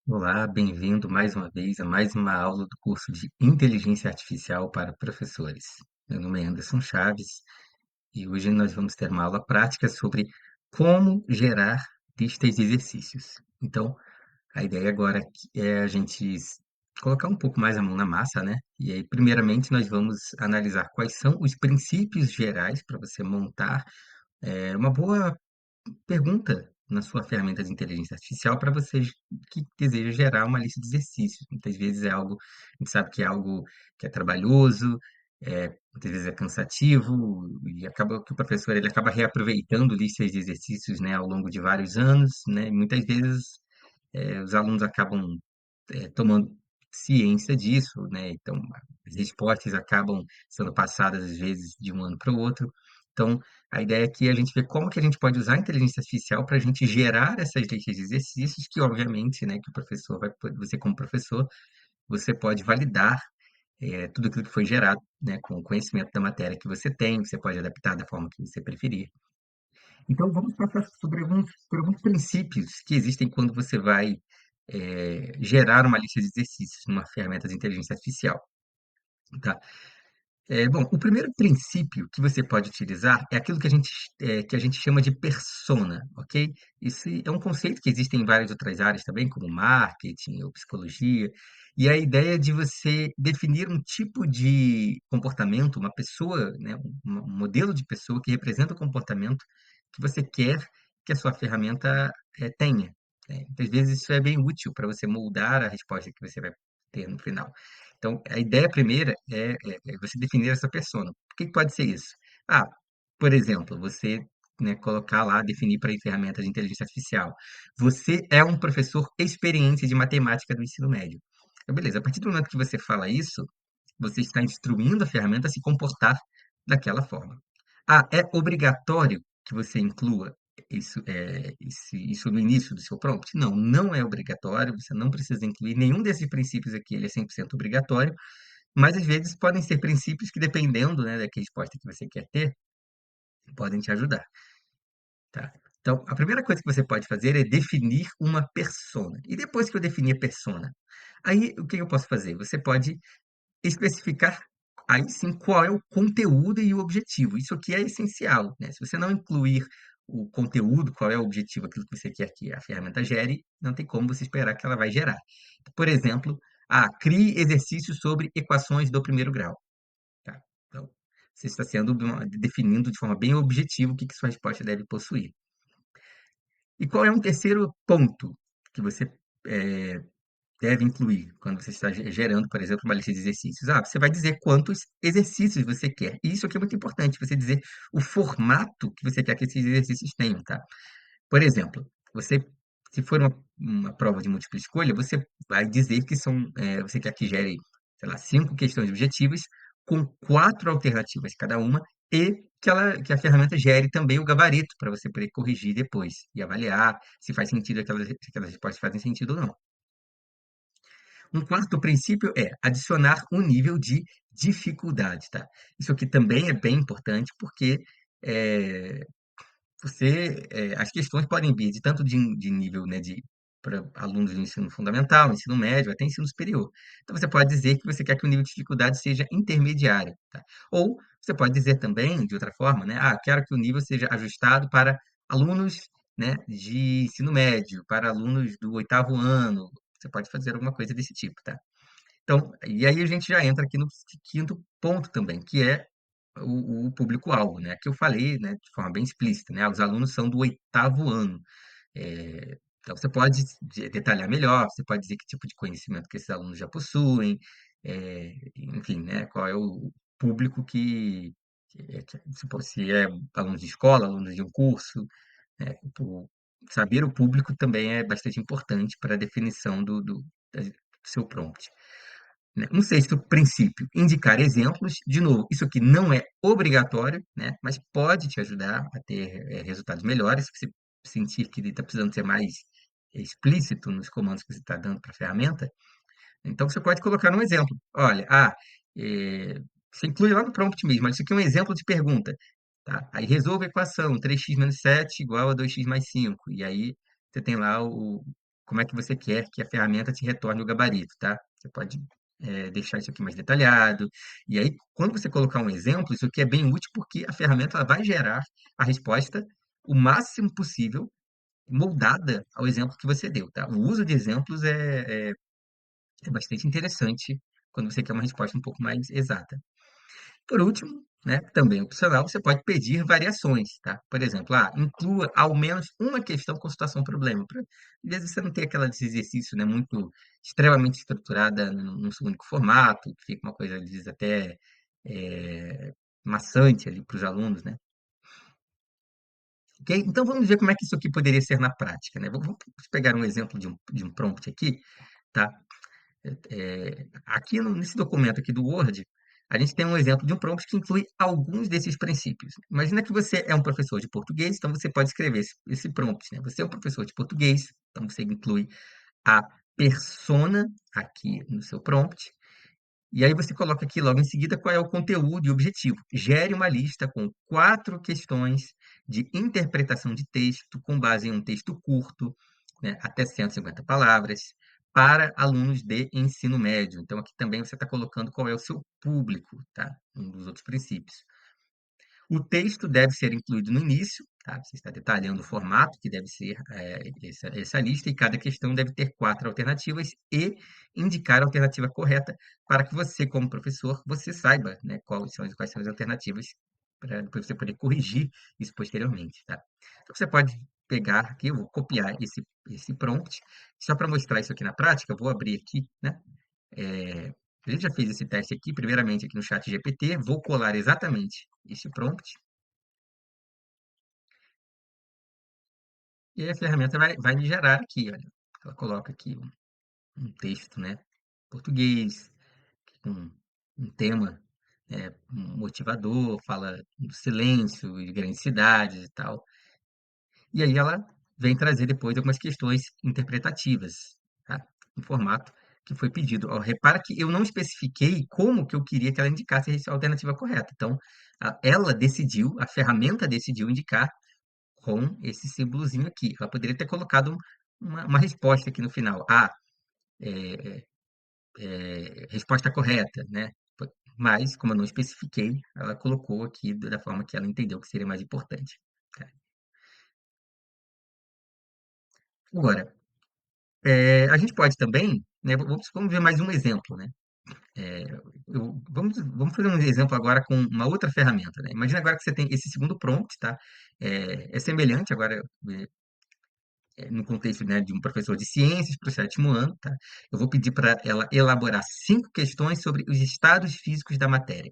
Olá, bem-vindo mais uma vez a mais uma aula do curso de Inteligência Artificial para Professores. Meu nome é Anderson Chaves e hoje nós vamos ter uma aula prática sobre como gerar listas de exercícios. Então, a ideia agora aqui é a gente colocar um pouco mais a mão na massa, né? E aí, primeiramente, nós vamos analisar quais são os princípios gerais para você montar uma boa pergunta na sua ferramenta de inteligência artificial para você que deseja gerar uma lista de exercícios. Muitas vezes é algo, a gente sabe que é algo que é trabalhoso, muitas vezes é cansativo e acaba que o professor ele acaba reaproveitando listas de exercícios, né, ao longo de vários anos, né? E muitas vezes os alunos acabam tomando ciência disso, né? Então, as respostas acabam sendo passadas, às vezes, de um ano para o outro. Então, a ideia aqui é a gente ver como que a gente pode usar a inteligência artificial para a gente gerar essas listas de exercícios que, obviamente, né, que o professor você como professor, você pode validar tudo aquilo que foi gerado, né, com o conhecimento da matéria que você tem, você pode adaptar da forma que você preferir. Então, vamos passar por alguns princípios que existem quando você vai gerar uma lista de exercícios numa ferramenta de inteligência artificial, tá? Bom, o primeiro princípio que você pode utilizar é aquilo que a gente chama de persona, ok? Esse é um conceito que existe em várias outras áreas também, como marketing ou psicologia, e a ideia é de você definir um tipo de comportamento, uma pessoa, né, um modelo de pessoa que representa o comportamento que você quer que a sua ferramenta tenha. Né? Muitas vezes isso é bem útil para você moldar a resposta que você vai ter no final. Então, a ideia primeira é você definir essa persona. O que que pode ser isso? Ah, por exemplo, você, né, colocar lá, definir para a ferramenta de inteligência artificial. Você é um professor experiente de matemática do ensino médio. Então, beleza, a partir do momento que você fala isso, você está instruindo a ferramenta a se comportar daquela forma. Ah, é obrigatório que você inclua isso no início do seu prompt? Não, não é obrigatório, você não precisa incluir nenhum desses princípios aqui, ele é 100% obrigatório, mas às vezes podem ser princípios que, dependendo, né, da resposta que você quer ter, podem te ajudar, tá? Então, a primeira coisa que você pode fazer é definir uma persona. E depois que eu definir a persona, aí o que eu posso fazer? Você pode especificar aí sim qual é o conteúdo e o objetivo. Isso aqui é essencial, né? Se você não incluir o conteúdo, qual é o objetivo, aquilo que você quer que a ferramenta gere, não tem como você esperar que ela vai gerar. Por exemplo, crie exercícios sobre equações do primeiro grau. Tá? Então, você está definindo de forma bem objetiva o que que sua resposta deve possuir. E qual é um terceiro ponto que você eh, deve incluir quando você está gerando, por exemplo, uma lista de exercícios? Você vai dizer quantos exercícios você quer. E isso aqui é muito importante, você dizer o formato que você quer que esses exercícios tenham, tá? Por exemplo, se for uma prova de múltipla escolha, você vai dizer que você quer que gere, sei lá, 5 questões objetivas com 4 alternativas cada uma e que a ferramenta gere também o gabarito para você poder corrigir depois e avaliar se faz sentido se aquelas respostas fazem sentido ou não. Um quarto princípio é adicionar um nível de dificuldade, tá? Isso aqui também é bem importante porque eh, as questões podem vir de tanto de nível, né, para alunos do ensino fundamental, ensino médio, até ensino superior. Então, você pode dizer que você quer que o nível de dificuldade seja intermediário, tá? Ou você pode dizer também, de outra forma, né, quero que o nível seja ajustado para alunos, né, de ensino médio, para alunos do oitavo ano. Você pode fazer alguma coisa desse tipo, tá? Então, e aí a gente já entra aqui no quinto ponto também, que é o público-alvo, né? Que eu falei, né, de forma bem explícita, né? Os alunos são do oitavo ano. Então, você pode detalhar melhor, você pode dizer que tipo de conhecimento que esses alunos já possuem, enfim, né? Qual é o público se é alunos de escola, alunos de um curso, o- saber o público também é bastante importante para a definição do seu prompt, né? Um sexto princípio, indicar exemplos. De novo, isso aqui não é obrigatório, né? Mas pode te ajudar a ter resultados melhores, se você sentir que está precisando ser mais explícito nos comandos que você está dando para a ferramenta. Então, você pode colocar um exemplo. Olha, você inclui lá no prompt mesmo, olha, isso aqui é um exemplo de pergunta. Tá? Aí resolva a equação 3x menos 7 igual a 2x mais 5. E aí você tem lá como é que você quer que a ferramenta te retorne o gabarito, tá? Você pode deixar isso aqui mais detalhado. E aí, quando você colocar um exemplo, isso aqui é bem útil porque a ferramenta ela vai gerar a resposta o máximo possível moldada ao exemplo que você deu, tá? O uso de exemplos é bastante interessante quando você quer uma resposta um pouco mais exata. Por último, né, também opcional, você pode pedir variações, tá? Por exemplo, inclua ao menos uma questão com situação problema. Às vezes você não tem aquela desse exercício, né, muito extremamente estruturada num único formato, que fica uma coisa, às vezes, até é, maçante ali para os alunos, né? Ok? Então vamos ver como é que isso aqui poderia ser na prática, né? Vamos pegar um exemplo de um prompt aqui, tá? Aqui nesse documento aqui do Word, a gente tem um exemplo de um prompt que inclui alguns desses princípios. Imagina que você é um professor de português, então você pode escrever esse prompt, né? Você é um professor de português, então você inclui a persona aqui no seu prompt, e aí você coloca aqui logo em seguida qual é o conteúdo e objetivo. Gere uma lista com 4 questões de interpretação de texto com base em um texto curto, né, até 150 palavras, para alunos de ensino médio. Então aqui também você está colocando qual é o seu público, tá? Um dos outros princípios. O texto deve ser incluído no início, tá? Você está detalhando o formato que deve ser essa lista, e cada questão deve ter 4 alternativas e indicar a alternativa correta para que você, como professor, você saiba, né, quais são as alternativas para depois você poder corrigir isso posteriormente, tá? Então você pode pegar aqui, eu vou copiar esse prompt, só para mostrar isso aqui na prática, eu vou abrir aqui, né? É, a gente já fez esse teste aqui, primeiramente aqui no chat GPT, vou colar exatamente esse prompt, e aí a ferramenta vai me gerar aqui, olha. Ela coloca aqui um texto, né, português, com um tema motivador, fala do silêncio e grandes cidades e tal. E aí ela vem trazer depois algumas questões interpretativas, tá? No formato que foi pedido. Ó, repara que eu não especifiquei como que eu queria que ela indicasse a alternativa correta. Então, ela decidiu, a ferramenta decidiu indicar com esse símbolozinho aqui. Ela poderia ter colocado uma resposta aqui no final. Resposta correta, né? Mas, como eu não especifiquei, ela colocou aqui da forma que ela entendeu que seria mais importante. Tá? Agora, a gente pode também, né? Vamos ver mais um exemplo, né? É, vamos fazer um exemplo agora com uma outra ferramenta, né? Imagina agora que você tem esse segundo prompt, tá? É semelhante agora no contexto, né, de um professor de ciências para o sétimo ano, tá? Eu vou pedir para ela elaborar 5 questões sobre os estados físicos da matéria.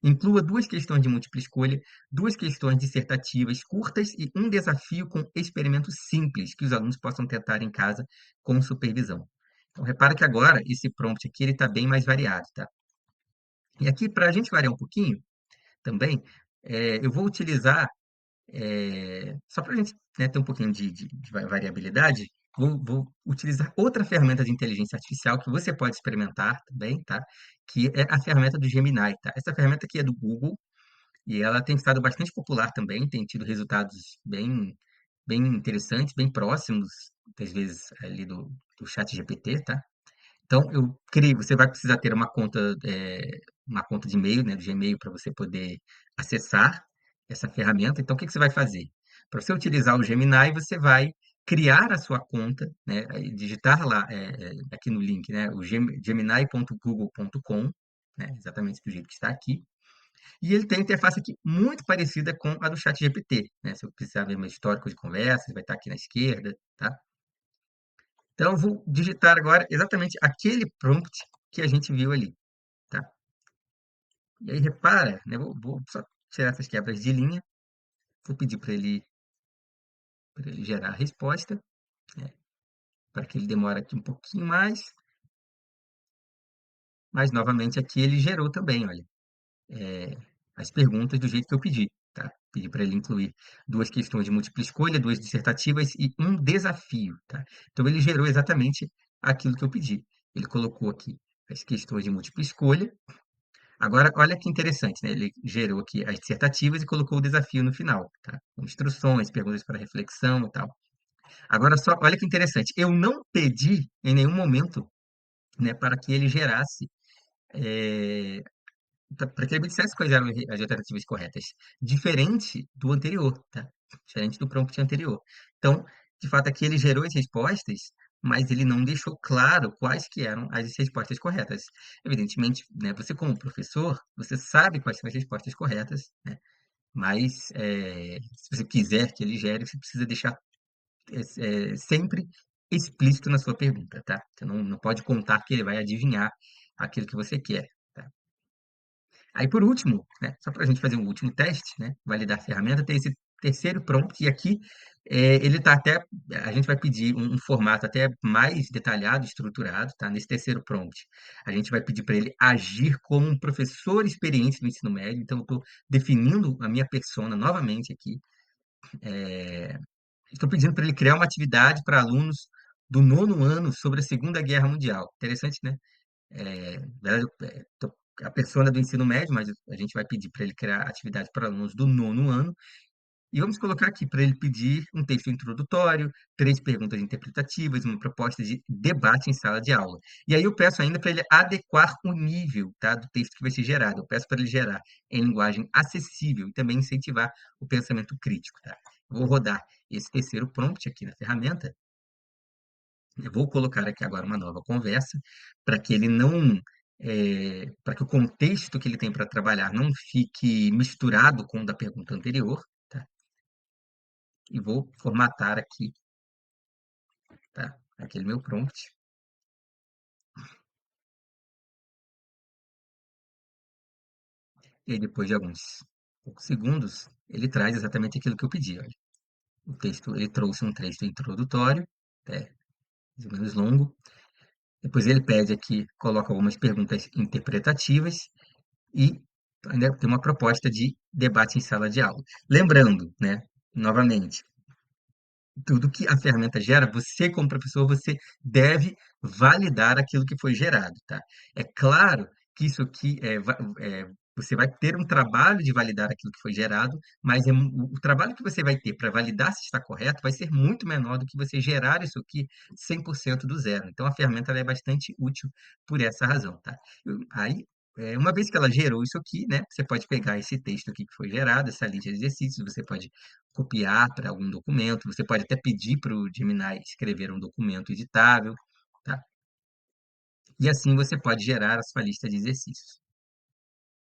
Inclua 2 questões de múltipla escolha, 2 questões dissertativas curtas e um desafio com experimentos simples que os alunos possam tentar em casa com supervisão. Então, repara que agora esse prompt aqui ele está bem mais variado, tá? E aqui, para a gente variar um pouquinho também, eu vou utilizar, só para a gente, né, ter um pouquinho de variabilidade, vou utilizar outra ferramenta de inteligência artificial que você pode experimentar também, tá? Que é a ferramenta do Gemini, tá? Essa ferramenta aqui é do Google, e ela tem estado bastante popular também, tem tido resultados bem interessantes, bem próximos, às vezes, ali do chat GPT, tá? Então, eu creio, você vai precisar ter uma conta de e-mail, né, do Gmail, para você poder acessar essa ferramenta. Então, o que que você vai fazer? Para você utilizar o Gemini, você vai criar a sua conta, né, aí digitar lá, aqui no link, né, o gemini.google.com, né, exatamente do jeito que está aqui. E ele tem a interface aqui muito parecida com a do ChatGPT, né? Se eu precisar ver meu histórico de conversas, vai estar aqui na esquerda, tá? Então, eu vou digitar agora exatamente aquele prompt que a gente viu ali, tá? E aí, repara, né? Vou só tirar essas quebras de linha, vou pedir para ele gerar a resposta, né? Para que ele demore aqui um pouquinho mais, mas novamente aqui ele gerou também, olha. eh, as perguntas do jeito que eu pedi, tá? Pedi para ele incluir 2 questões de múltipla escolha, 2 dissertativas e um desafio, tá? Então ele gerou exatamente aquilo que eu pedi. Ele colocou aqui as questões de múltipla escolha. Agora, olha que interessante, né? Ele gerou aqui as dissertativas e colocou o desafio no final, tá? Com instruções, perguntas para reflexão e tal. Agora só, olha que interessante, eu não pedi em nenhum momento, né, para que ele gerasse, eh, para que ele me dissesse quais eram as alternativas corretas, diferente do anterior, tá? Diferente do prompt anterior. Então, de fato, aqui ele gerou as respostas, mas ele não deixou claro quais que eram as respostas corretas. Evidentemente, né, você como professor, você sabe quais são as respostas corretas, né? Mas se você quiser que ele gere, você precisa deixar sempre explícito na sua pergunta, tá? Você não pode contar que ele vai adivinhar aquilo que você quer, tá? Aí, por último, né, só para a gente fazer um último teste, né, validar a ferramenta, tem esse terceiro prompt, e aqui ele está até, a gente vai pedir um formato até mais detalhado, estruturado, tá? Nesse terceiro prompt, a gente vai pedir para ele agir como um professor experiente no ensino médio, então eu estou definindo a minha persona novamente aqui, estou pedindo para ele criar uma atividade para alunos do nono ano sobre a Segunda Guerra Mundial. Interessante, né? Na verdade, a persona do ensino médio, mas a gente vai pedir para ele criar atividade para alunos do nono ano. E vamos colocar aqui para ele pedir um texto introdutório, três perguntas interpretativas, uma proposta de debate em sala de aula. E aí eu peço ainda para ele adequar o nível, tá, do texto que vai ser gerado. Eu peço para ele gerar em linguagem acessível e também incentivar o pensamento crítico, tá? Eu vou rodar esse terceiro prompt aqui na ferramenta. Eu vou colocar aqui agora uma nova conversa para que ele não, para que o contexto que ele tem para trabalhar não fique misturado com o da pergunta anterior, tá? E vou formatar aqui, tá? Aquele meu prompt. E aí, depois de alguns poucos segundos, ele traz exatamente aquilo que eu pedi. Olha. O texto, ele trouxe um texto introdutório, é, mais ou menos longo. Depois ele pede aqui, coloca algumas perguntas interpretativas e ainda tem uma proposta de debate em sala de aula. Lembrando, né, novamente, tudo que a ferramenta gera, você como professor, você deve validar aquilo que foi gerado, tá? É claro que isso aqui você vai ter um trabalho de validar aquilo que foi gerado, mas o trabalho que você vai ter para validar se está correto vai ser muito menor do que você gerar isso aqui 100% do zero. Então, a ferramenta ela é bastante útil por essa razão, tá? Aí, uma vez que ela gerou isso aqui, né, você pode pegar esse texto aqui que foi gerado, essa lista de exercícios, você pode copiar para algum documento, você pode até pedir para o Gemini escrever um documento editável, tá? E assim você pode gerar a sua lista de exercícios.